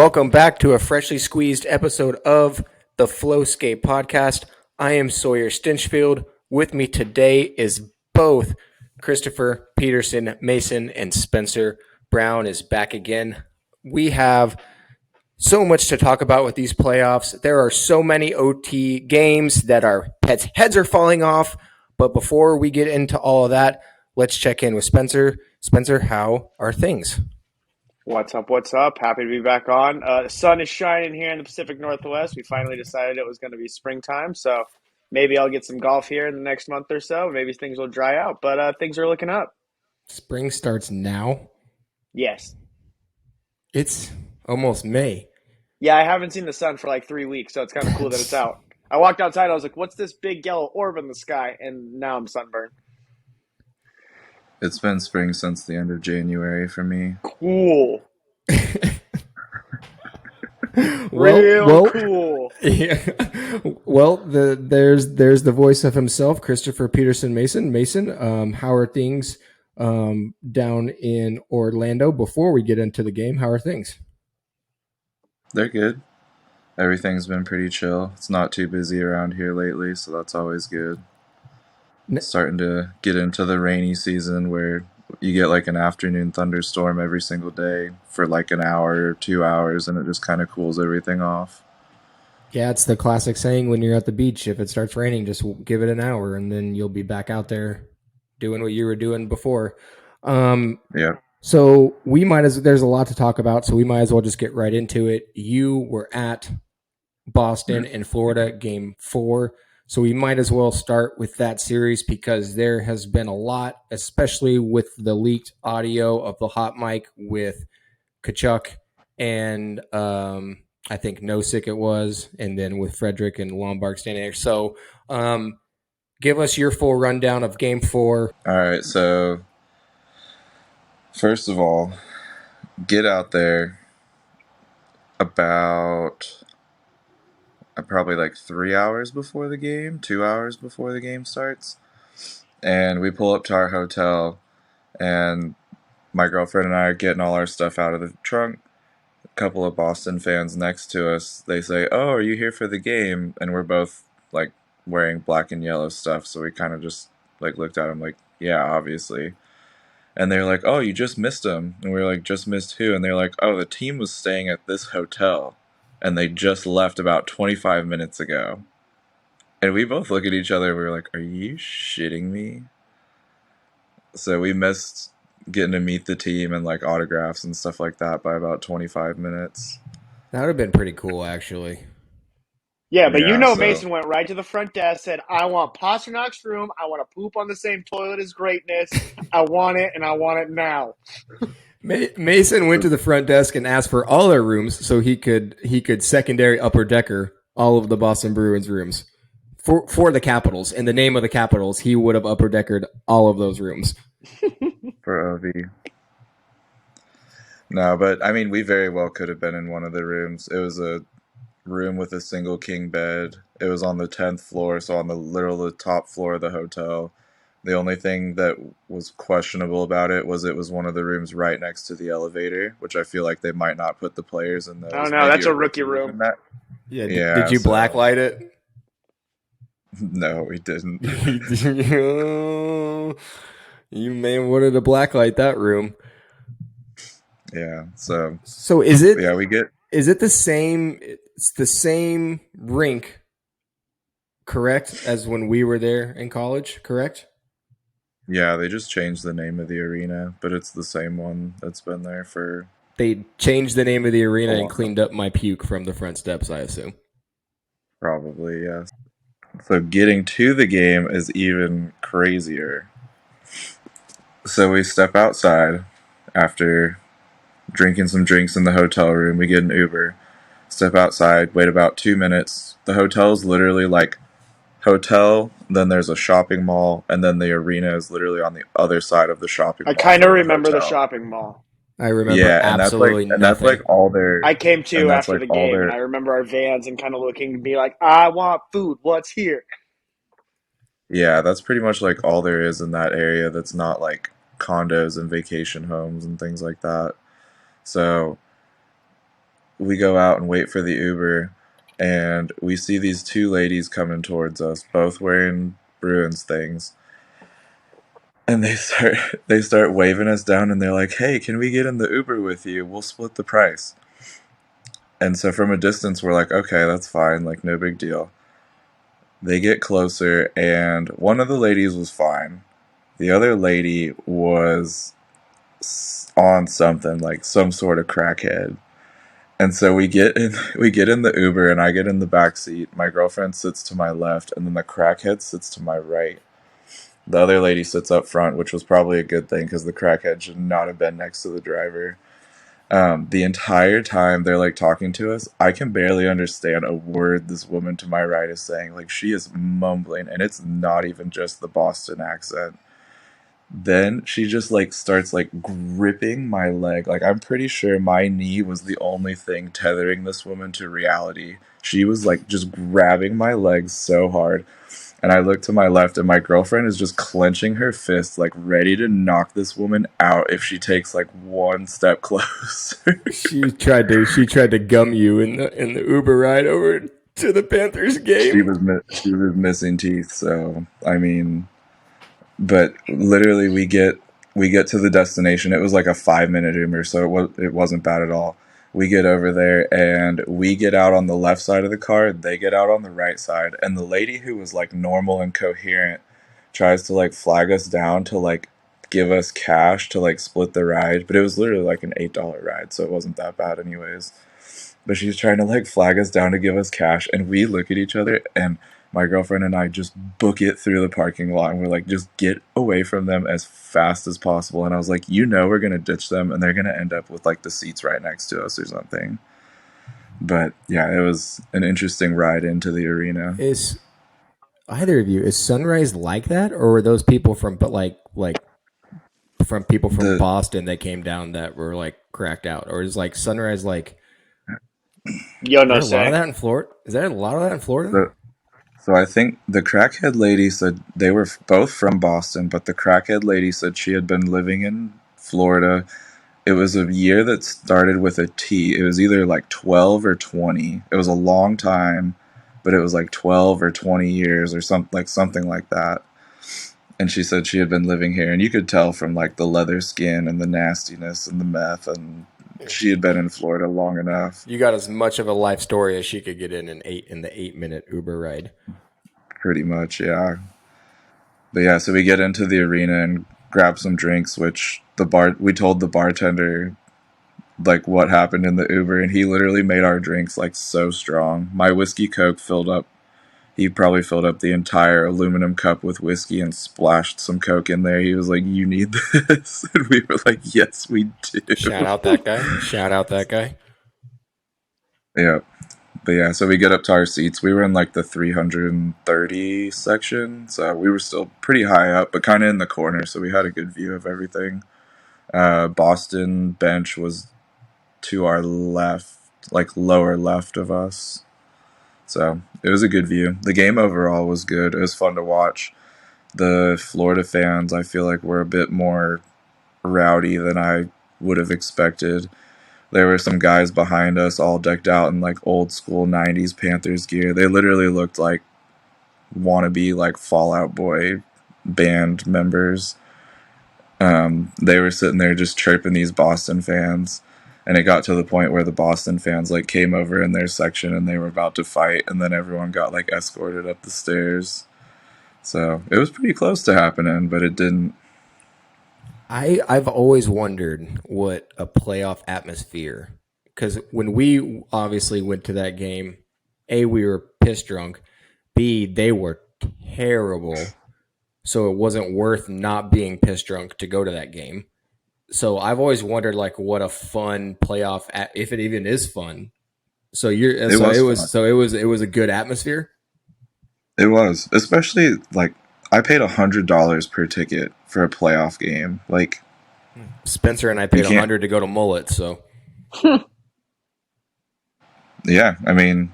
Welcome back to a freshly squeezed episode of the Flowscape podcast. I am Sawyer Stinchfield. With me today is both Christopher Peterson Mason and Spencer Brown is back again. We have so much to talk about with these playoffs. There are so many OT games that our heads are falling off. But before we get into all of that, let's check in with Spencer. Spencer, how are things? What's up? What's up? Happy to be back on. The sun is shining here in the Pacific Northwest. We finally decided it was going to be springtime, so maybe I'll get some golf here in the next month or so. Maybe things will dry out, but things are looking up. Spring starts now. Yes. It's almost May. Yeah, I haven't seen the sun for like 3 weeks, so it's kind of cool that it's out. I walked outside, I was like, what's this big yellow orb in the sky? And now I'm sunburned. It's been spring since the end of January for me. Cool. Well, cool. Yeah. Well, there's the voice of himself, Christopher Peterson Mason. Mason, how are things down in Orlando? Before we get into the game, how are things? They're good. Everything's been pretty chill. It's not too busy around here lately, so that's always good. Starting to get into the rainy season where you get like an afternoon thunderstorm every single day for like an hour or 2 hours, and it just kind of cools everything off. Yeah, it's the classic saying when you're at the beach, if it starts raining, just give it an hour and then you'll be back out there doing what you were doing before. Yeah. So there's a lot to talk about, so we might as well just get right into it. You were at Boston and Florida game 4. So we might as well start with that series because there has been a lot, especially with the leaked audio of the hot mic with Kachuk and I think Nosek it was, and then with Frederick and Lombard standing there. So give us your full rundown of game 4. All right, so first of all, get out there about probably like 3 hours before the game, 2 hours before the game starts. And we pull up to our hotel, and my girlfriend and I are getting all our stuff out of the trunk. A couple of Boston fans next to us, they say, "Oh, are you here for the game?" And we're both like wearing black and yellow stuff, so we kind of just like looked at them like, "Yeah, obviously." And they're like, "Oh, you just missed them." And we were like, "Just missed who?" And they're like, "Oh, the team was staying at this hotel, and they just left about 25 minutes ago." And we both look at each other, and we were like, "Are you shitting me?" So we missed getting to meet the team and like autographs and stuff like that by about 25 minutes. That would have been pretty cool, actually. Yeah, but Yeah, Mason went right to the front desk, said, I want Pasternak's room. I want to poop on the same toilet as Greatness. I want it, and I want it now. Mason went to the front desk and asked for all their rooms so he could secondary upper decker all of the Boston Bruins rooms for the Capitals. In the name of the Capitals, he would have upper deckered all of those rooms. for OV. No, but I mean, we very well could have been in one of the rooms. It was a room with a single king bed. It was on the 10th floor, so on the top floor of the hotel. The only thing that was questionable about it was one of the rooms right next to the elevator, which I feel like they might not put the players in those. Oh, no, that's a rookie room. Yeah, did you blacklight it? No, we didn't. You may have wanted to blacklight that room. Yeah, so is it? Yeah, Is it the same? It's the same rink, correct, as when we were there in college, correct? Yeah, they just changed the name of the arena, but it's the same one that's been there for... They changed the name of the arena and cleaned up my puke from the front steps, I assume. Probably, yes. So getting to the game is even crazier. So we step outside after drinking some drinks in the hotel room. We get an Uber, step outside, wait about 2 minutes. The hotel is literally like hotel, then there's a shopping mall, and then the arena is literally on the other side of the shopping mall. I kind of remember the shopping mall. I remember absolutely nothing. And that's like all their... I came to after the game, and I remember our vans and kind of looking to be like, I want food. What's here? Yeah, that's pretty much like all there is in that area that's not like condos and vacation homes and things like that. So we go out and wait for the Uber, and we see these two ladies coming towards us, both wearing Bruins things, and they start waving us down, and they're like, "Hey, can we get in the Uber with you? We'll split the price." And so from a distance, we're like, "Okay, that's fine, like no big deal." They get closer, and one of the ladies was fine. The other lady was on something like some sort of crackhead. And so we get in the Uber, and I get in the back seat. My girlfriend sits to my left, and then the crackhead sits to my right. The other lady sits up front, which was probably a good thing because the crackhead should not have been next to the driver. The entire time they're like talking to us, I can barely understand a word this woman to my right is saying. Like, she is mumbling, and it's not even just the Boston accent. Then she just like starts like gripping my leg. Like, I'm pretty sure my knee was the only thing tethering this woman to reality. She was like just grabbing my legs so hard. And I look to my left, and my girlfriend is just clenching her fist, like ready to knock this woman out if she takes like one step closer. She tried to gum you in the Uber ride over to the Panthers game. She was missing teeth. So I mean, but literally we get to the destination. It was like a 5 minute Uber, so it wasn't bad at all. We get over there, and we get out on the left side of the car. They get out on the right side, and the lady who was like normal and coherent tries to like flag us down to like give us cash to like split the ride, but it was literally like an $8 ride, so it wasn't that bad anyways. But she's trying to like flag us down to give us cash, and we look at each other, and my girlfriend and I just book it through the parking lot, and we're like, just get away from them as fast as possible. And I was like, we're gonna ditch them, and they're gonna end up with like the seats right next to us or something. But yeah, it was an interesting ride into the arena. Is either of you is Sunrise like that, or were those people from from people from The Boston that came down that were like cracked out, or is like Sunrise like? Yo, Is there no a lot of say. that in Florida? Is there a lot of that in Florida? the so I think the crackhead lady said they were both from Boston, but the crackhead lady said she had been living in Florida. It was a year that started with a T. It was either like 12 or 20. It was a long time, but it was like 12 or 20 years or something like that. And she said she had been living here, and you could tell from like the leather skin and the nastiness and the meth, and she had been in Florida long enough. You got as much of a life story as she could get in the 8 minute Uber ride. Pretty much, yeah. But yeah, so we get into the arena and grab some drinks, which we told the bartender like what happened in the Uber, and he literally made our drinks like so strong. My whiskey Coke filled up. He probably filled up the entire aluminum cup with whiskey and splashed some Coke in there. He was like, "You need this," and we were like, "Yes, we Shout do." out that guy. Shout out that guy. Yeah, but yeah, so we get up to our seats. We were in like the 330 section, so we were still pretty high up, but kind of in the corner, so we had a good view of everything. Boston bench was to our left, like lower left of us. So it was a good view. The game overall was good. It was fun to watch. The Florida fans, I feel like, were a bit more rowdy than I would have expected. There were some guys behind us all decked out in like old school 90s Panthers gear. They literally looked like wannabe like Fallout Boy band members. They were sitting there just chirping these Boston fans, and it got to the point where the Boston fans like came over in their section and they were about to fight, and then everyone got like escorted up the stairs. So it was pretty close to happening, but it didn't. I've always wondered what a playoff atmosphere, because when we obviously went to that game, A, we were piss drunk, B, they were terrible, so it wasn't worth not being piss drunk to go to that game. So I've always wondered like what a fun if it even is fun. It was fun. It was a good atmosphere. It was, especially like I paid $100 per ticket for a playoff game. Like, Spencer and I you paid can't. 100 to go to Mullet, so Yeah, I mean,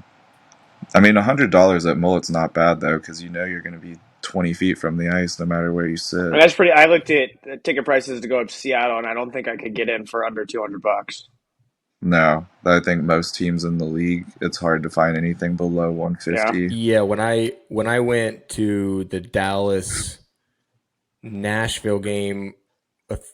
$100 at Mullet's not bad though, because you're going to be 20 feet from the ice no matter where you sit. And that's pretty. I looked at ticket prices to go up to Seattle, and I don't think I could get in for under $200. No, I think most teams in the league, it's hard to find anything below 150. Yeah, when I went to the Dallas Nashville game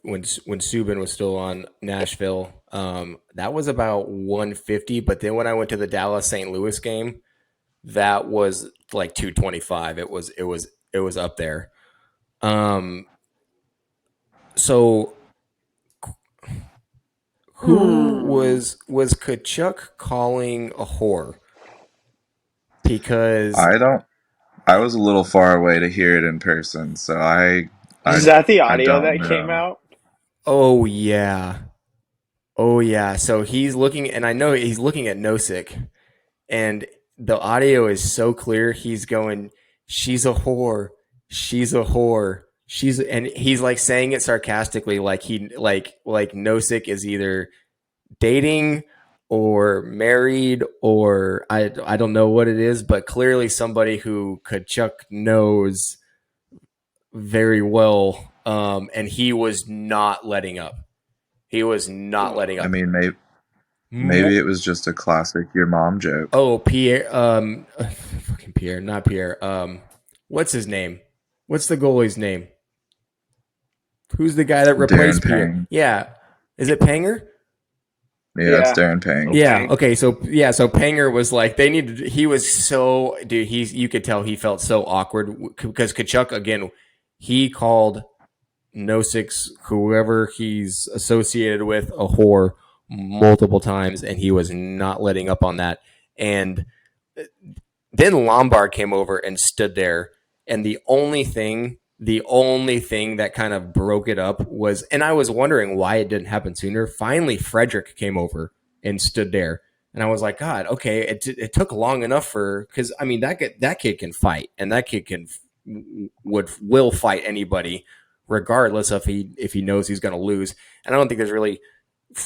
when Subban was still on Nashville, that was about 150. But then when I went to the Dallas St. Louis game, that was like 225. It was up there. So who was Kachuk calling a whore? Because I was a little far away to hear it in person, so Is that the I audio don't that came know. out? oh yeah. Oh yeah. So he's looking, and I know he's looking at Nosek, and the audio is so clear. He's going, "She's a whore. She's a whore. And he's like saying it sarcastically, like like Nosek is either dating or married, or I don't know what it is, but clearly somebody who Kachuk knows very well. And he was not letting up. He was not letting I up. mean, maybe it was just a classic your mom joke. Oh, Pierre, fucking Pierre, not Pierre. What's his name? What's the goalie's name? Who's the guy that Darren replaced Pierre? Pang. Yeah, is it Panger? Yeah, it's Yeah. Darren Pang. Yeah. Okay. So Panger was like they needed. He was so dude. You could tell he felt so awkward because Kachuk again. He called Nosik's whoever he's associated with a whore multiple times, and he was not letting up on that. And then Lombard came over and stood there, and the only thing that kind of broke it up was, and I was wondering why it didn't happen sooner. Finally, Frederick came over and stood there, and I was like, God, okay, it took long enough for, because I mean that kid can fight, and that kid will fight anybody, regardless if he knows he's going to lose. And I don't think there's really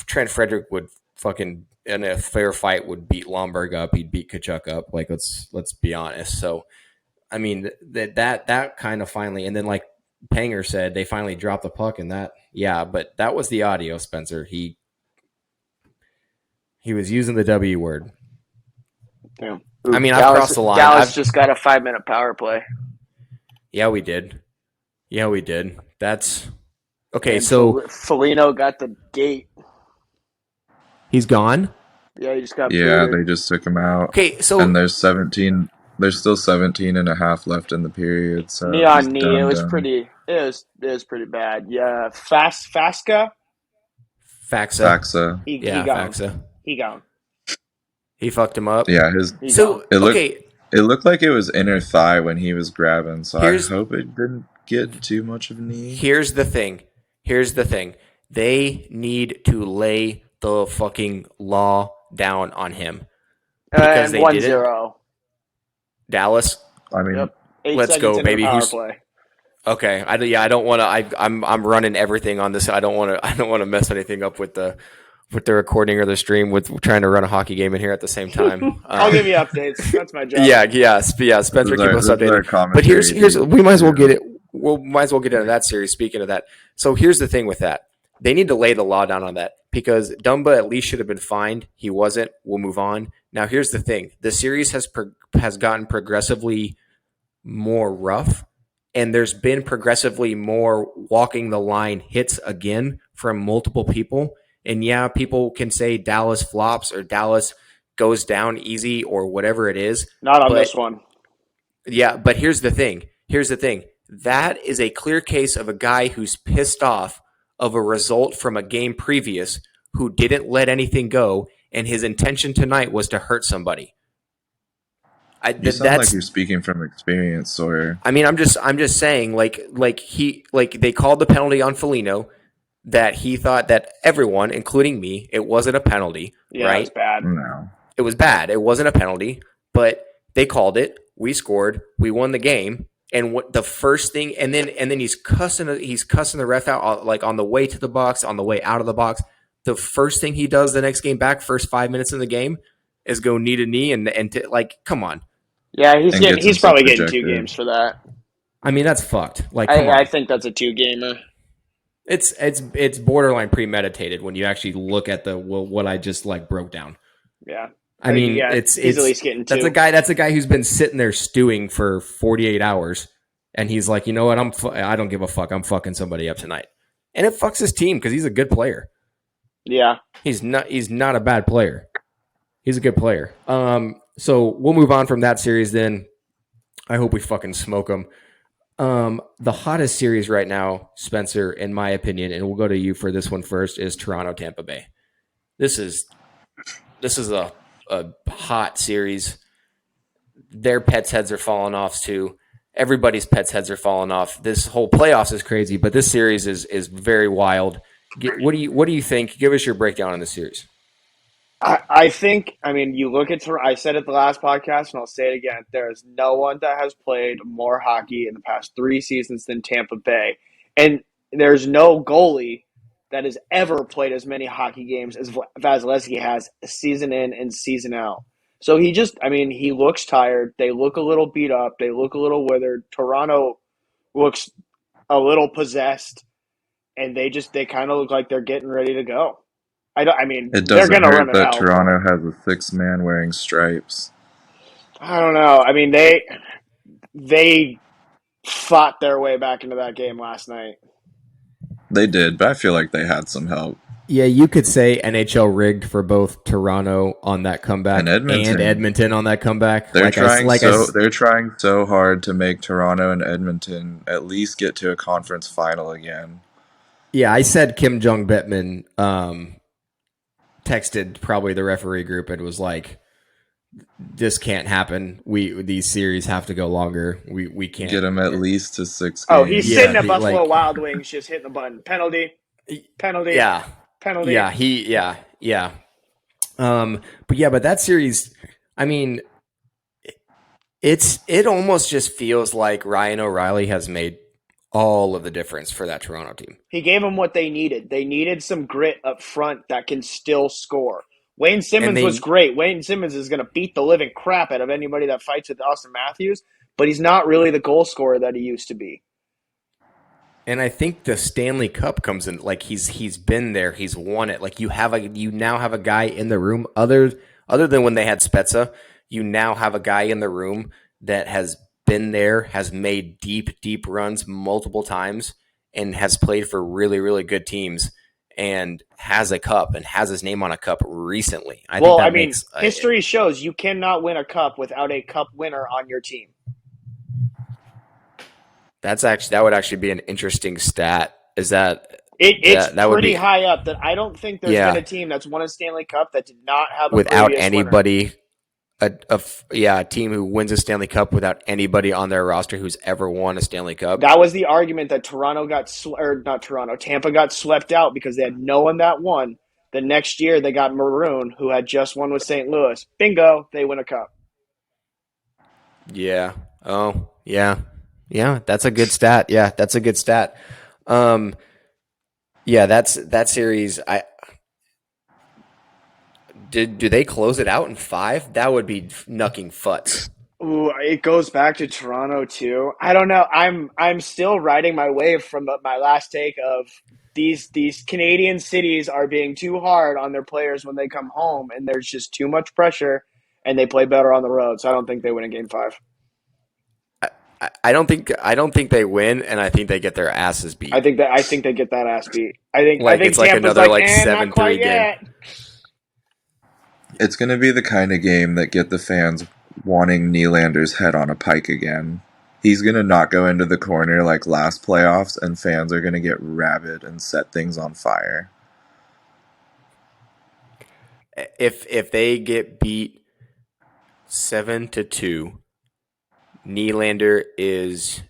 Trent Frederick would fucking in a fair fight would beat Lomberg up. He'd beat Kachuk up. Like let's be honest. So I mean that kind of finally, and then like Panger said, they finally dropped the puck, and but that was the audio, Spencer. He was using the W word. Damn. I mean, I've crossed the line. Dallas just got a 5-minute power play. Yeah, we did. That's okay. And So Foligno got the gate. he's gone. Yeah, he just got Yeah, booted. they just took him out. Okay, so And there's still 17 and a half left in the period, so Knee on he's knee. done. It was pretty bad. Yeah. Fasca? Faxa. He Yeah, gone. Faxa. He gone. He fucked him up. Yeah, He So gone. it looked like it was inner thigh when he was grabbing, so Here's- I hope it didn't get too much of a knee. Here's the thing. They need to lay the fucking law down on him because And they 1-0. Dallas. I mean, Yep. 8 Let's seconds go, into the baby. power Who's- play. Okay. I don't want to. I'm running everything on this. I don't want to mess anything up with the recording or the stream with trying to run a hockey game in here at the same time. I'll give you updates. That's my job. Yeah. Spencer, keep us updated. But here's we might as well get it. We might as well get into that series. Speaking of that, so here's the thing with that: they need to lay the law down on that because Dumba at least should have been fined. He wasn't. We'll move on. Now here's the thing: the series has gotten progressively more rough, and there's been progressively more walking the line hits again from multiple people. And yeah, people can say Dallas flops or Dallas goes down easy or whatever it is. Not on this one. Yeah, but here's the thing. That is a clear case of a guy who's pissed off of a result from a game previous who didn't let anything go, and his intention tonight was to hurt somebody. You sound like you're speaking from experience, Sawyer. I mean, I'm just saying, like they called the penalty on Foligno that he thought that everyone, including me, it wasn't a penalty. Yeah, right? It was bad. No. It was bad. It wasn't a penalty, but they called it. We scored. We won the game. And what the first thing, and then he's cussing the ref out like on the way to the box, on the way out of the box. The first thing he does the next game back, first 5 minutes in the game, is go knee to knee and like, come on. Yeah, he's probably getting 2 games for that. I mean, that's fucked. Like, I think that's a 2-gamer. It's borderline premeditated when you actually look at what I just like broke down. Yeah. I mean, Yeah, he's at least getting that's two. That's a guy who's been sitting there stewing for 48 hours, and he's like, you know what? I don't give a fuck. I'm fucking somebody up tonight, and it fucks his team because he's a good player. Yeah. He's not a bad player. He's a good player. So we'll move on from that series then. I hope we fucking smoke them. The hottest series right now, Spencer, in my opinion, and we'll go to you for this one first, is Toronto Tampa Bay. This is a hot series. Their pets' heads are falling off too. Everybody's pets' heads are falling off. This whole playoffs is crazy, but this series is very wild. What do you think? Give us your breakdown on the series. I think, I mean, you look at, I said it the last podcast, and I'll say it again. There is no one that has played more hockey in the past 3 seasons than Tampa Bay. And there's no goalie that has ever played as many hockey games as Vasilevsky has, season in and season out. So he looks tired. They look a little beat up. They look a little withered. Toronto looks a little possessed, and they kind of look like they're getting ready to go. It They're doesn't going to run hurt it that out. Toronto has a 6-man wearing stripes. I don't know. I mean, they fought their way back into that game last night. They did, but I feel like they had some help. Yeah, you could say NHL rigged for both Toronto on that comeback And Edmonton on that comeback. They're trying so hard to make Toronto and Edmonton at least get to a conference final again. Yeah, I said Kim Jong Bettman texted probably the referee group and was like, "This can't happen. These series have to go longer. We can't get them at least to 6 games." Oh, he's sitting at Buffalo Wild Wings, just hitting the button. Penalty. Yeah. Penalty. Yeah. But that series, I mean, it almost just feels like Ryan O'Reilly has made all of the difference for that Toronto team. He gave them what they needed. They needed some grit up front that can still score. Wayne Simmons was great. Wayne Simmons is going to beat the living crap out of anybody that fights with Austin Matthews, but he's not really the goal scorer that he used to be. And I think the Stanley Cup comes in, like he's been there, he's won it. Like you now have a guy in the room other than when they had Spezza. You now have a guy in the room that has been there, has made deep runs multiple times, and has played for really, really good teams, and has a cup and has his name on a cup recently. History shows you cannot win a cup without a cup winner on your team. That would actually be an interesting stat. Is that it's pretty high up? That I don't think there's been a team that's won a Stanley Cup that did not have a without anybody. Winner. A team who wins a Stanley Cup without anybody on their roster who's ever won a Stanley Cup. That was the argument that Tampa got swept out because they had no one that won. The next year they got Maroon, who had just won with St. Louis. Bingo, they win a cup. Yeah. Oh, yeah. Yeah, that's a good stat. Yeah, that's a good stat. That series. Do they close it out in 5? That would be knucking futz. Ooh, it goes back to Toronto too. I don't know. I'm still riding my wave from my last take of these Canadian cities are being too hard on their players when they come home, and there's just too much pressure, and they play better on the road. So I don't think they win in Game 5. I don't think they win, and I think they get their asses beat. I think they get that ass beat. I think it's like Tampa's another 7-3 game. It's going to be the kind of game that get the fans wanting Nylander's head on a pike again. He's going to not go into the corner like last playoffs, and fans are going to get rabid and set things on fire. If they get beat 7-2, Nylander is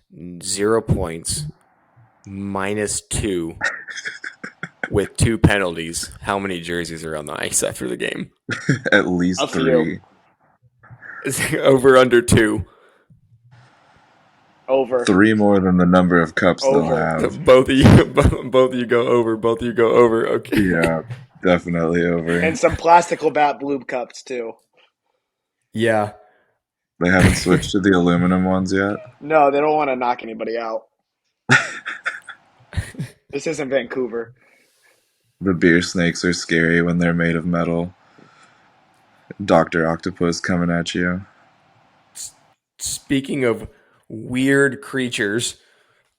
0 points, -2, with 2 penalties. How many jerseys are on the ice after the game? At least 3. Over under 2. Over 3 more than the number of cups they'll have. Both of you go over. Both of you go over. Okay. Yeah, definitely over. And some plastical bat blue cups too. Yeah. They haven't switched to the aluminum ones yet? No, they don't want to knock anybody out. This isn't Vancouver. The beer snakes are scary when they're made of metal. Dr. Octopus coming at you. Speaking of weird creatures,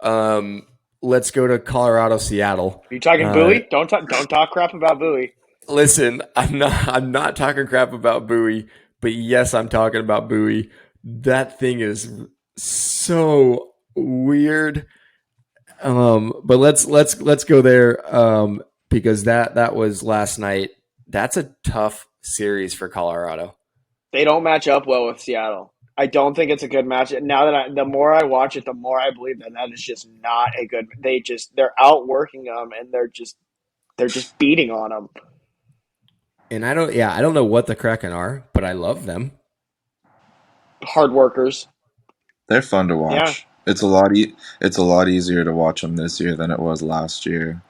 let's go to Colorado, Seattle. Are you talking Bowie? Don't talk crap about Bowie. Listen, I'm not talking crap about Bowie, but yes, I'm talking about Bowie. That thing is so weird. But let's go there because that was last night. That's a tough series for Colorado. They don't match up well with Seattle. I don't think it's a good match. Now that the more I watch it, the more I believe that is just not a good. They're outworking them and they're just beating on them. And I don't know what the Kraken are, but I love them. Hard workers. They're fun to watch. Yeah. It's a lot easier to watch them this year than it was last year.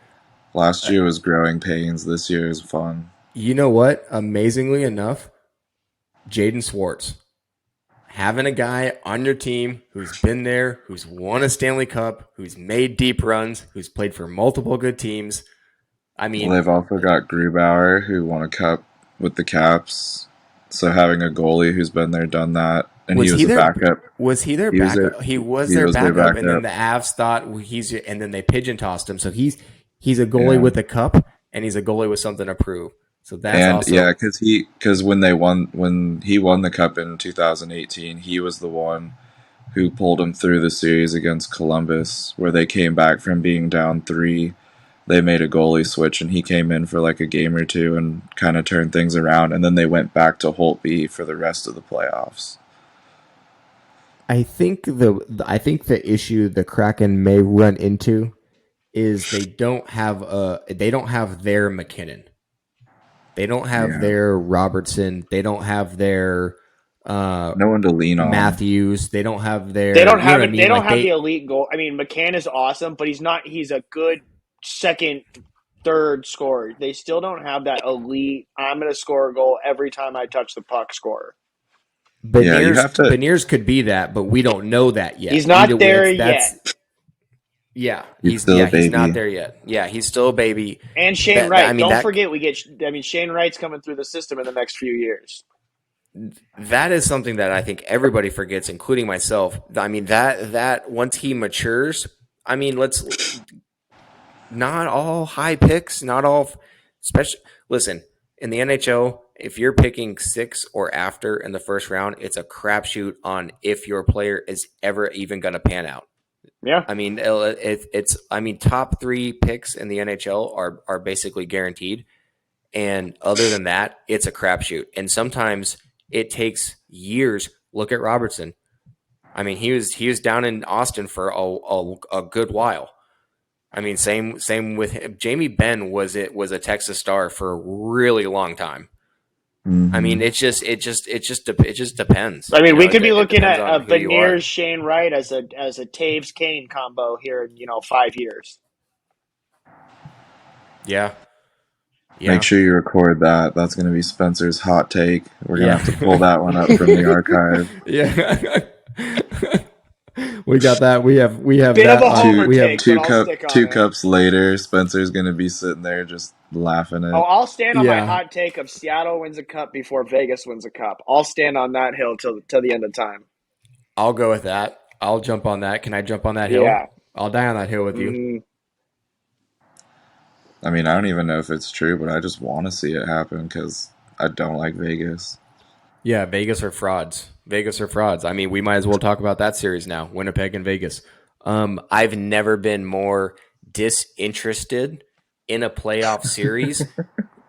Last year was growing pains. This year is fun. You know what? Amazingly enough, Jaden Swartz. Having a guy on your team who's been there, who's won a Stanley Cup, who's made deep runs, who's played for multiple good teams. I mean, Well, they've also got Grubauer, who won a cup with the Caps. So having a goalie who's been there, done that, and he was a backup. Was he their backup? He was their backup, and then the Avs thought and then they pigeon tossed him. So he's a goalie with a cup, and he's a goalie with something to prove. So that's because when he won the cup in 2018, he was the one who pulled him through the series against Columbus, where they came back from being down 3. They made a goalie switch, and he came in for like a game or two and kind of turned things around, and then they went back to Holtby for the rest of the playoffs. I think the issue the Kraken may run into is they don't have their McKinnon. They don't have their Robertson. They don't have their no one to lean on. Matthews. They don't have their. They don't have They don't have the elite goal. I mean, McCann is awesome, but he's not. He's a good second, third scorer. They still don't have that elite. I'm going to score a goal every time I touch the puck scorer. Beniers could be that, but we don't know that yet. He's not there yet. Yeah, he's not there yet. Yeah, he's still a baby. And Shane Wright. Don't forget, Shane Wright's coming through the system in the next few years. That is something that I think everybody forgets, including myself. I mean, that once he matures, I mean, not all high picks, not all special. Listen, in the NHL, if you're picking 6 or after in the first round, it's a crapshoot on if your player is ever even going to pan out. Yeah, I mean, it's top 3 picks in the NHL are basically guaranteed, and other than that, it's a crapshoot. And sometimes it takes years. Look at Robertson. I mean, he was down in Austin for a good while. I mean, same with him. Jamie Benn was a Texas Star for a really long time. I mean, it just depends. I mean, we could be looking at a Beniers Shane Wright as a Taves Kane combo here in 5 years. Yeah. Make sure you record that. That's going to be Spencer's hot take. We're going to have to pull that one up from the archive. Yeah. We got that. We have Bit that. Of a homer we have take, two cups later. Spencer's going to be sitting there just laughing at. Oh, I'll stand on my hot take of Seattle wins a cup before Vegas wins a cup. I'll stand on that hill till the end of time. I'll go with that. I'll jump on that. Can I jump on that hill? Yeah. I'll die on that hill with you. Mm-hmm. I mean, I don't even know if it's true, but I just want to see it happen because I don't like Vegas. Yeah, Vegas are frauds. I mean, we might as well talk about that series now, Winnipeg and Vegas. I've never been more disinterested in a playoff series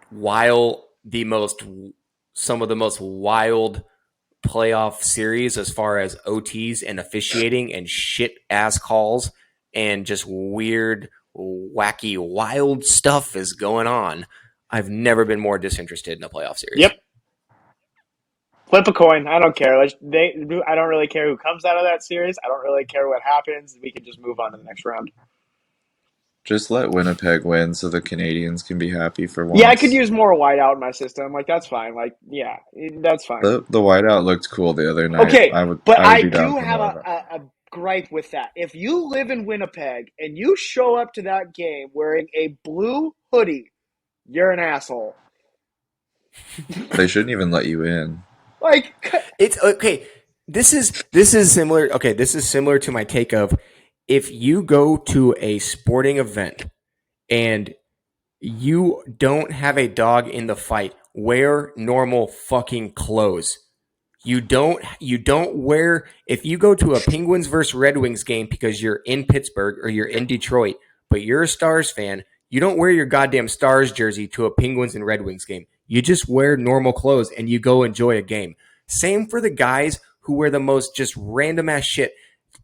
while some of the most wild playoff series as far as OTs and officiating and shit-ass calls and just weird, wacky, wild stuff is going on. I've never been more disinterested in a playoff series. Yep. Flip a coin. I don't care. I don't really care who comes out of that series. I don't really care what happens. We can just move on to the next round. Just let Winnipeg win so the Canadians can be happy for once. Yeah, I could use more whiteout in my system. That's fine. Yeah, that's fine. The whiteout looked cool the other night. Okay, I do have gripe with that. If you live in Winnipeg and you show up to that game wearing a blue hoodie, you're an asshole. They shouldn't even let you in. Like, It's okay. This is similar. Okay, this is similar to my take of if you go to a sporting event and you don't have a dog in the fight, wear normal fucking clothes. You don't wear if you go to a Penguins versus Red Wings game because you're in Pittsburgh or you're in Detroit, but you're a Stars fan, you don't wear your goddamn Stars jersey to a Penguins and Red Wings game. You just wear normal clothes and you go enjoy a game. Same for the guys who wear the most just random ass shit.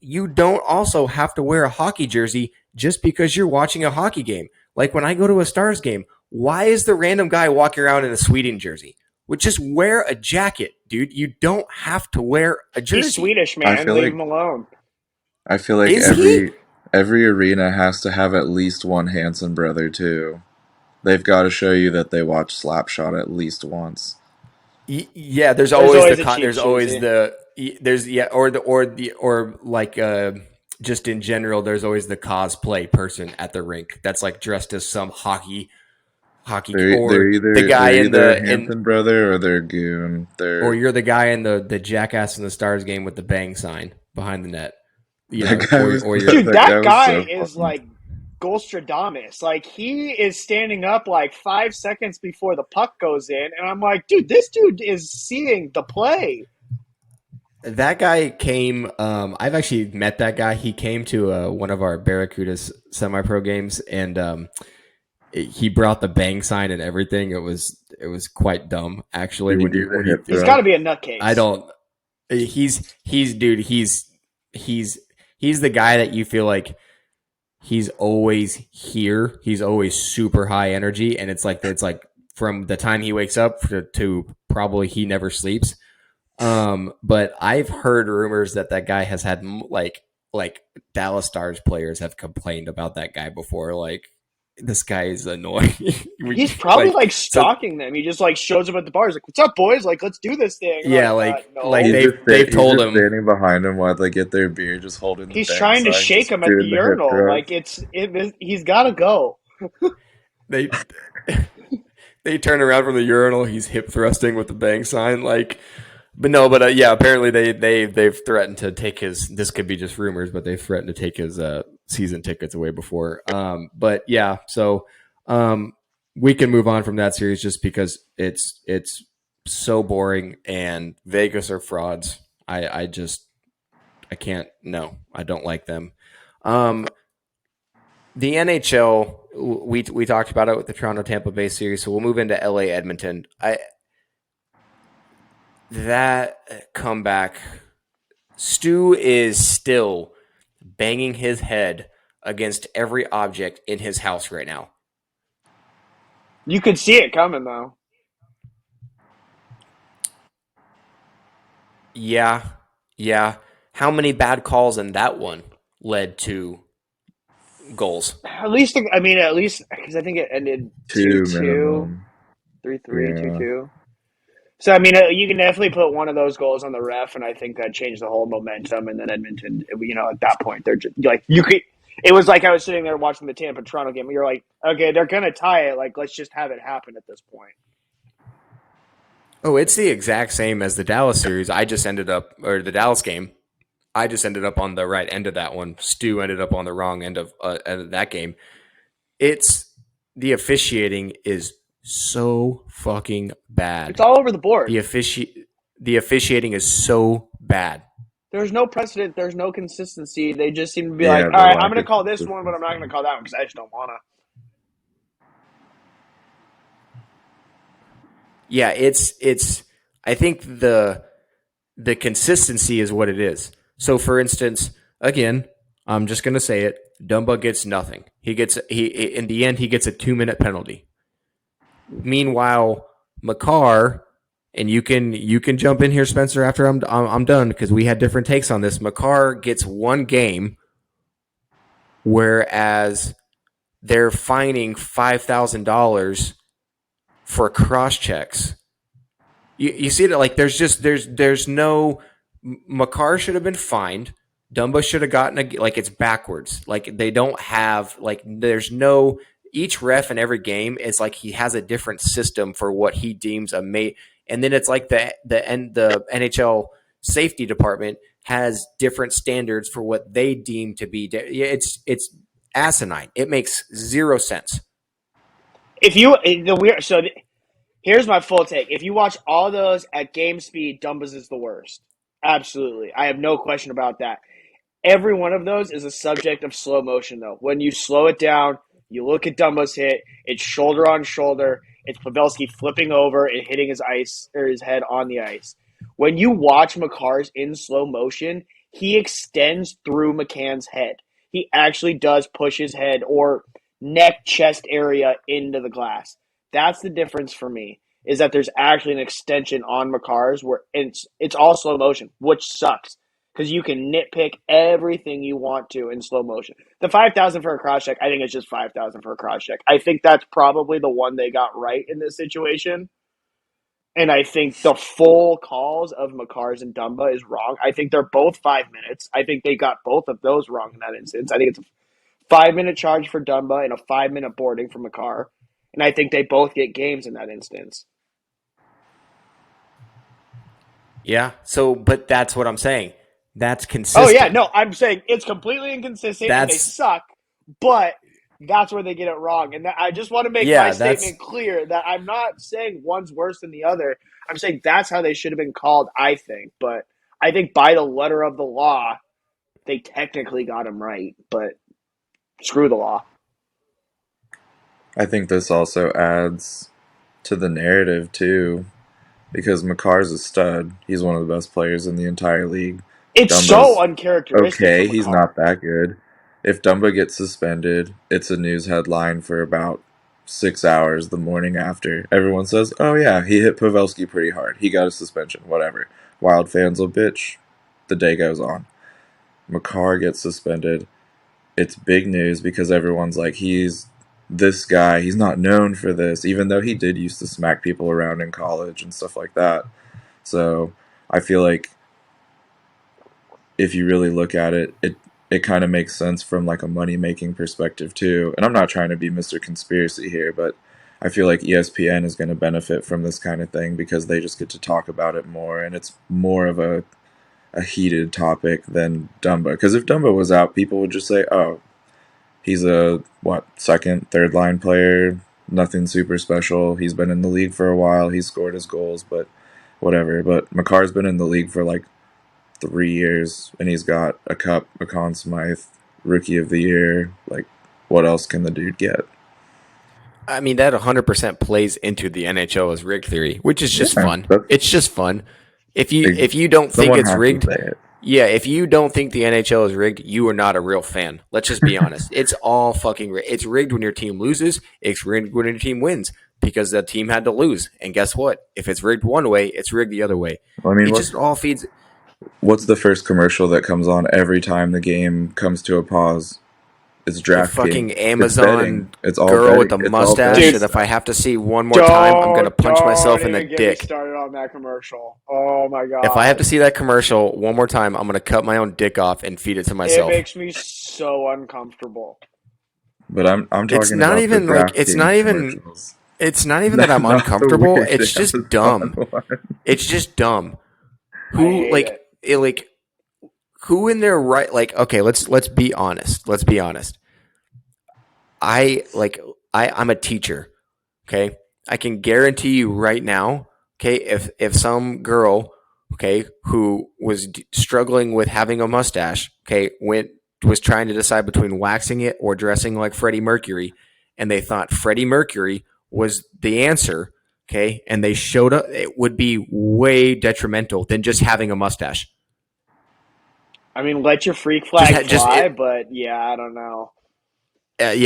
You don't also have to wear a hockey jersey just because you're watching a hockey game. Like when I go to a Stars game, why is the random guy walking around in a Sweden jersey? Would just wear a jacket, dude. You don't have to wear a jersey. he's Swedish, I man. feel Leave like him alone. I feel like Is he? every arena has to have at least one Hanson brother too. They've got to show you that they watch Slapshot at least once. Yeah, there's always always a the cheap there's always cheesy. the there's yeah or like just in general there's always the cosplay person at the rink that's like dressed as some hockey or the guy they're in either the in Hanson brother or they're goon. or They're you're the guy in the Jackass in the Stars game with the bang sign behind the net, you that know, guy was or you're Dude, that guy that was guy so is funny. like Golstradamus. Like, he is standing up like 5 seconds before the puck goes in, and I'm like, dude, this dude is seeing the play. That guy came. I've actually met that guy. He came to one of our Barracudas semi-pro games, and he brought the bang sign and everything. It was quite dumb, actually. Did he When do you the when you hip He's thrust? got to be a nutcase. I don't. He's dude. He's the guy that you feel like he's always here. He's always super high energy, and it's like from the time he wakes up to probably he never sleeps. But I've heard rumors that guy has had like Dallas Stars players have complained about that guy before. Like, this guy is annoying. He's probably like so stalking them. He just like shows up at the bar. He's like, "What's up, boys? Like, let's do this thing." yeah, No. they've He's told just him. standing behind him while they get their beer, just holding the He's bang trying to sign, shake just him at the doing the hip urinal. thrust. Like, he's got to go. They they turn around from the urinal. He's hip thrusting with the bang sign. Like, but no, but yeah, apparently they've threatened to take his. This could be just rumors, but they've threatened to take his season tickets away before. But yeah, so we can move on from that series just because it's so boring and Vegas are frauds. I can't. No, I don't like them. The NHL, we talked about it with the Toronto Tampa Bay series, so we'll move into LA Edmonton. That comeback, Stu is still banging his head against every object in his house right now. You could see it coming though. Yeah. How many bad calls in that one led to goals? At least because I think it ended 2 2-2, minimum. 3-3, Yeah. 2-2. So I mean, you can definitely put one of those goals on the ref, and I think that changed the whole momentum. And then Edmonton, at that point, they're just like you could. It was like I was sitting there watching the Tampa Toronto game. You're like, okay, they're gonna tie it. Like, let's just have it happen at this point. Oh, it's the exact same as the Dallas series. The Dallas game. I just ended up on the right end of that one. Stu ended up on the wrong end of that game. It's the officiating is so fucking bad. It's all over the board. The officiating is so bad. There's no precedent. There's no consistency. They just seem to be Yeah, like, the all right, lack I'm going to of call this one, but I'm not going to consistency. call that one because I just don't want to. Yeah, it's. I think the consistency is what it is. So, for instance, again, I'm just gonna say it. Dumba gets nothing. He in the end he gets a 2-minute penalty. Meanwhile, Makar, and you can jump in here, Spencer, after I'm done because we had different takes on this. Makar gets one game, whereas they're fining $5,000 for cross checks. You see that, like, there's no Makar should have been fined. Dumba should have gotten it's backwards. Like they don't have there's no each ref in every game is like he has a different system for what he deems a mate, and then it's like the NHL safety department has different standards for what they deem to be. It's asinine. It makes zero sense. Here's my full take. If you watch all those at game speed, Dumba's is the worst. Absolutely, I have no question about that. Every one of those is a subject of slow motion, though. When you slow it down, you look at Dumbo's hit. It's shoulder on shoulder. It's Pavelski flipping over and hitting his head on the ice. When you watch Makar's in slow motion, he extends through McCann's head. He actually does push his head or neck chest area into the glass. That's the difference for me. Is that there's actually an extension on Makar's where it's all slow motion, which sucks because you can nitpick everything you want to in slow motion. The 5,000 for a cross check, I think it's just 5,000 for a cross check. I think that's probably the one they got right in this situation. And I think the full calls of Makar's and Dumba is wrong. I think they're both 5 minutes. I think they got both of those wrong in that instance. I think it's a 5-minute charge for Dumba and a 5-minute boarding for Makar. And I think they both get games in that instance. Yeah. So, but that's what I'm saying. That's consistent. Oh, yeah. No, I'm saying it's completely inconsistent and they suck, but that's where they get it wrong. And I just want to make my statement clear that I'm not saying one's worse than the other. I'm saying that's how they should have been called, I think. But I think by the letter of the law, they technically got them right. But screw the law. I think this also adds to the narrative, too, because Makar's a stud. He's one of the best players in the entire league. It's Dumba's so uncharacteristic. Okay, he's not that good. If Dumba gets suspended, it's a news headline for about 6 hours the morning after. Everyone says, oh yeah, he hit Pavelski pretty hard. He got a suspension, whatever. Wild fans will bitch. The day goes on. Makar gets suspended. It's big news because everyone's like, he's this guy. He's not known for this, even though he did used to smack people around in college and stuff like that. So I feel like if you really look at it, it kind of makes sense from like a money-making perspective too. And I'm not trying to be Mr. Conspiracy here, but I feel like ESPN is going to benefit from this kind of thing because they just get to talk about it more, and it's more of a heated topic than Dumba. Because if Dumba was out, people would just say, oh, he's a, second, third line player, nothing super special. He's been in the league for a while. He's scored his goals, but whatever. But Makar's been in the league for like 3 years, and he's got a cup, a Conn Smythe, Rookie of the Year. Like, what else can the dude get? I mean, that 100% plays into the NHL as rigged theory, which is just fun. It's just fun. If you don't think it's rigged, if you don't think the NHL is rigged, you are not a real fan. Let's just be honest. It's all fucking rigged. It's rigged when your team loses. It's rigged when your team wins because the team had to lose. And guess what? If it's rigged one way, it's rigged the other way. Well, I mean, it just all feeds. What's the first commercial that comes on every time the game comes to a pause? It's DraftKings. Fucking Amazon it's all girl with the mustache. And if I have to see one more time, I'm going to punch myself in the dick. Get me started on that commercial. Oh, my God. If I have to see that commercial one more time, I'm going to cut my own dick off and feed it to myself. It makes me so uncomfortable. But I'm talking it's not about even like it's not even that I'm uncomfortable. It's just dumb. It's just dumb. Who who in their right, like, okay, let's be honest. Let's be honest. I'm a teacher. Okay. I can guarantee you right now. Okay. If some girl, okay, who was struggling with having a mustache, okay, was trying to decide between waxing it or dressing like Freddie Mercury, and they thought Freddie Mercury was the answer. Okay. And they showed up, it would be way detrimental than just having a mustache. I mean, let your freak flag fly, but yeah, I don't know. That's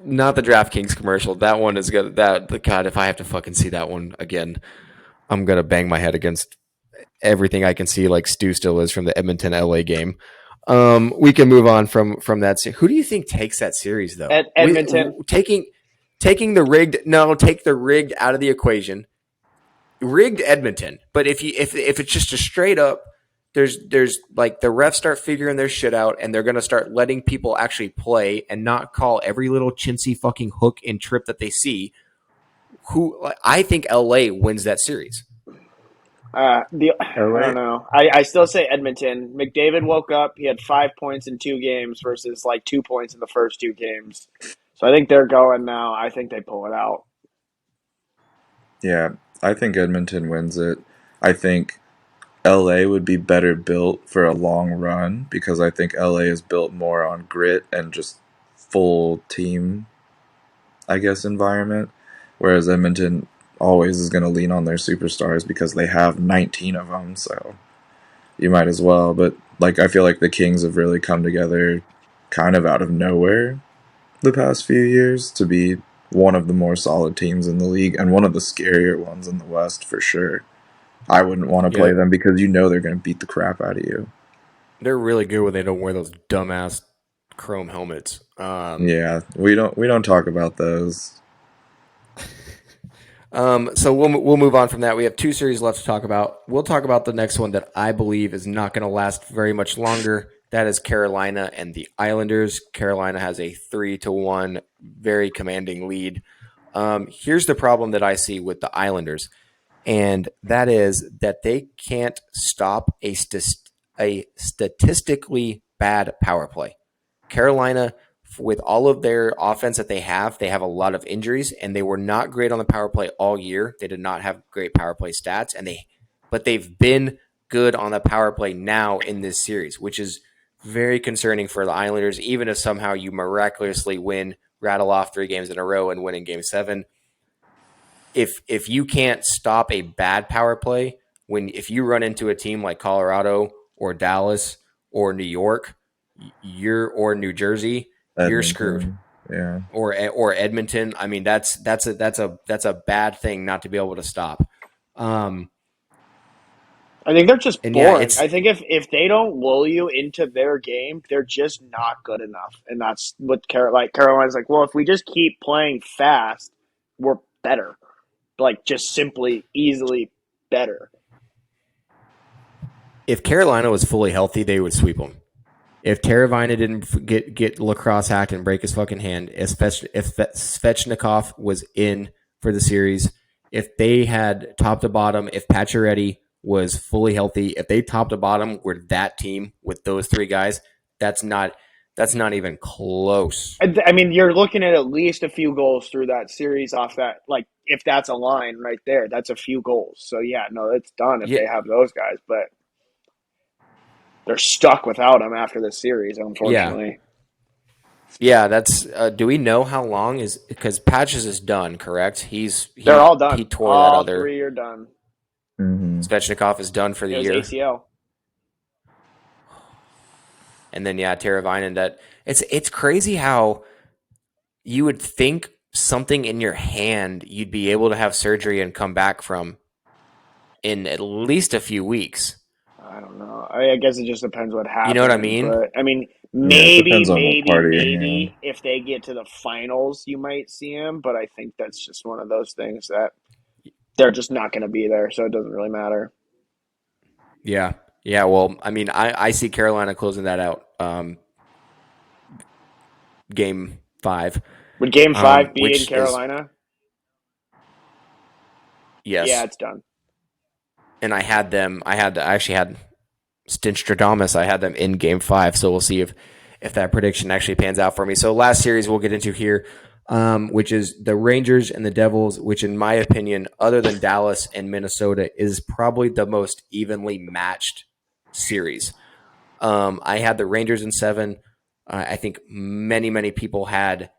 not the DraftKings commercial. That one is good. God, if I have to fucking see that one again, I'm gonna bang my head against everything I can see, like Stu still is from the Edmonton LA game. We can move on from that. Who do you think takes that series though? At Edmonton, taking the rigged. No, take the rigged out of the equation. Rigged Edmonton, but if it's just a straight up there's like the refs start figuring their shit out, and they're going to start letting people actually play and not call every little chintzy fucking hook and trip that they see. I think LA wins that series. I don't LA, know. I still say Edmonton. McDavid woke up. He had 5 points in 2 games versus like 2 points in the first 2 games. So I think they're going now. I think they pull it out. yeah, I think Edmonton wins it. I think LA would be better built for a long run because I think LA is built more on grit and just full team, I guess, environment. Whereas Edmonton always is going to lean on their superstars because they have 19 of them, so you might as well. But like, I feel like the Kings have really come together kind of out of nowhere the past few years to be one of the more solid teams in the league and one of the scarier ones in the West for sure. I wouldn't want to Yeah, play them because you know they're going to beat the crap out of you. they're really good when they don't wear those dumbass chrome helmets. Yeah, we don't talk about those. So we'll move on from that. We have 2 series left to talk about. We'll talk about the next one that I believe is not going to last very much longer. That is Carolina and the Islanders. Carolina has a 3-1, very commanding lead. Here's the problem that I see with the Islanders, and that is that they can't stop a statistically bad power play. Carolina, with all of their offense that they have a lot of injuries, and they were not great on the power play all year. They did not have great power play stats, but they've been good on the power play now in this series, which is very concerning for the Islanders. Even if somehow you miraculously rattle off 3 games in a row and win in Game 7, if you can't stop a bad power play, if you run into a team like Colorado or Dallas or New York, or New Jersey, you're screwed. Edmonton, yeah. Or Edmonton. I mean, that's a bad thing not to be able to stop. I think they're just And yeah, boring. it's I think if they don't lull you into their game, they're just not good enough. And that's what Carolina's like, well, if we just keep playing fast, we're better. Like just simply easily better. if Carolina was fully healthy, they would sweep them. If Teravainen didn't get lacrosse hack and break his fucking hand, especially if Svechnikov was in for the series, if they had top to bottom, if Pacioretty was fully healthy, if they top to bottom were that team with those 3 guys, that's not even close. I mean, you're looking at least a few goals through that series off that. Like, if that's a line right there, that's a few goals. So, yeah, no, it's done if Yeah, they have those guys. But they're stuck without them after this series, yeah, unfortunately. yeah. That's. Do we know how long is because Patches is done? Correct. They're all He done. tore that All other. 3 are done. Mm-hmm. Svechnikov is done for the It was year. ACL. And then Teravainen. That it's crazy how you would think something in your hand you'd be able to have surgery and come back from in at least a few weeks. I don't know. I guess it just depends what happens. You know what I mean? But I mean, Yeah, it depends on what part of your hand. maybe if they get to the finals, you might see him. But I think that's just one of those things that they're just not going to be there, so it doesn't really matter. Yeah. Yeah. Well, I mean, I see Carolina closing that out. Game 5. Would Game 5 be in Which is Carolina? yes. Yeah, it's done. And I actually had Stinstradamus. I had them in Game 5, so we'll see if that prediction actually pans out for me. So last series we'll get into here, which is the Rangers and the Devils, which in my opinion, other than Dallas and Minnesota, is probably the most evenly matched series. I had the Rangers in 7. I think many people had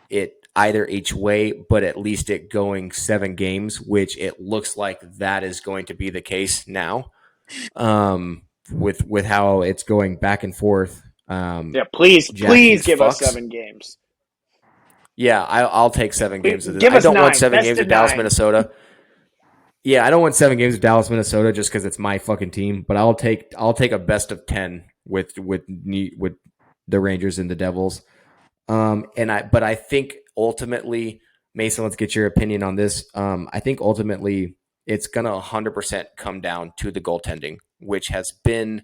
it either each way, but at least it going 7 games, which it looks like that is going to be the case now. With how it's going back and forth. Yeah, please give us 7 games. Yeah, I'll take 7 games of this. Give I us don't 9. want 7 Best games of of Dallas, 9. Minnesota. Yeah, I don't want 7 games of Dallas, Minnesota, just because it's my fucking team. But I'll take a best of 10 with the Rangers and the Devils. But I think ultimately, Mason, let's get your opinion on this. I think ultimately it's gonna 100% come down to the goaltending which has been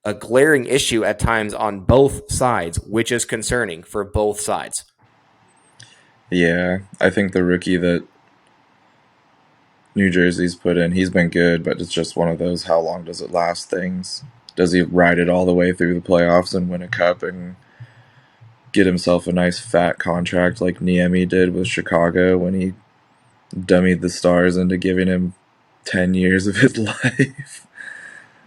a glaring issue at times on both sides, which is concerning for both sides. Yeah, I think the rookie that New Jersey's put in, he's been good, but it's just one of those how long does it last things. Does he ride it all the way through the playoffs and win a cup and get himself a nice fat contract like Niemi did with Chicago when he dummied the Stars into giving him 10 years of his life?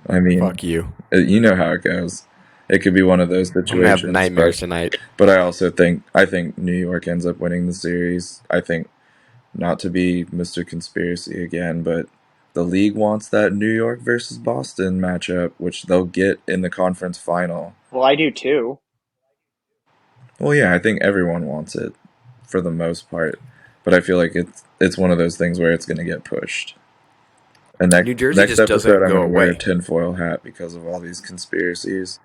I mean, Fuck you. you know how it goes. It could be one of those I'm gonna have situations. nightmares tonight. But I think New York ends up winning the series. I think, not to be Mr. Conspiracy again, but the league wants that New York versus Boston matchup, which they'll get in the conference final. Well, I do too. Well, yeah, I think everyone wants it for the most part, but I feel like it's one of those things where it's going to get pushed. And New Jersey next just doesn't episode, I'm go going to wear a away. tinfoil hat because of all these conspiracies.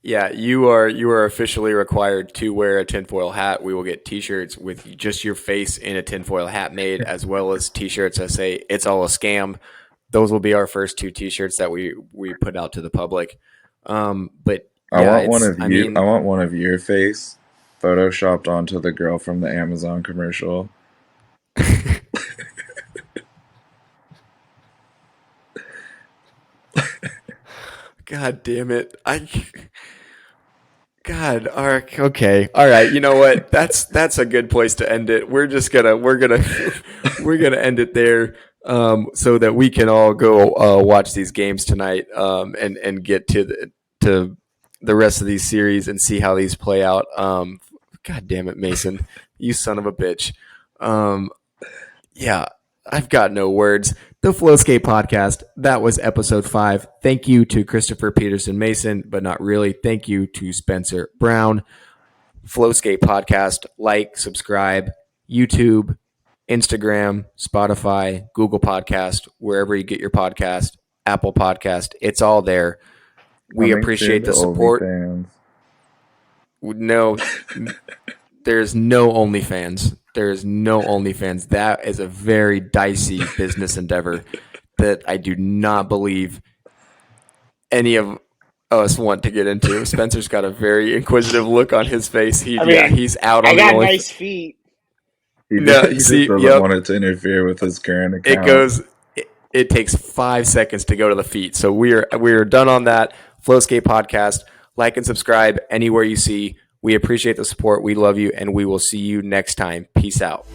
Yeah, you are officially required to wear a tinfoil hat. We will get T-shirts with just your face in a tinfoil hat made, as well as T-shirts that say "It's all a scam." Those will be our first 2 T-shirts that we put out to the public. But I yeah, want one of I you. mean, I want one of your face photoshopped onto the girl from the Amazon commercial. God damn it! God, okay, all right. You know what? That's a good place to end it. We're gonna end it there, so that we can all go watch these games tonight, and get to the rest of these series and see how these play out. God damn it, Mason, you son of a bitch. Yeah, I've got no words. The Flowskate Podcast, that was episode 5. Thank you to Christopher Peterson Mason, but not really. Thank you to Spencer Brown. Flowskate Podcast, like, subscribe, YouTube, Instagram, Spotify, Google Podcast, wherever you get your podcast, Apple Podcast. It's all there. We Coming appreciate soon the to support. OnlyFans. No, there's no OnlyFans. There is no OnlyFans. That is a very dicey business endeavor that I do not believe any of us want to get into. Spencer's got a very inquisitive look on his face. He's out on I the got only. nice feet. He No, just see, doesn't yep. want it to interfere with his current account. It goes. It takes 5 seconds to go to the feet. So we're done on that. Flowskate Podcast. Like and subscribe anywhere you see. We appreciate the support. We love you, and we will see you next time. Peace out.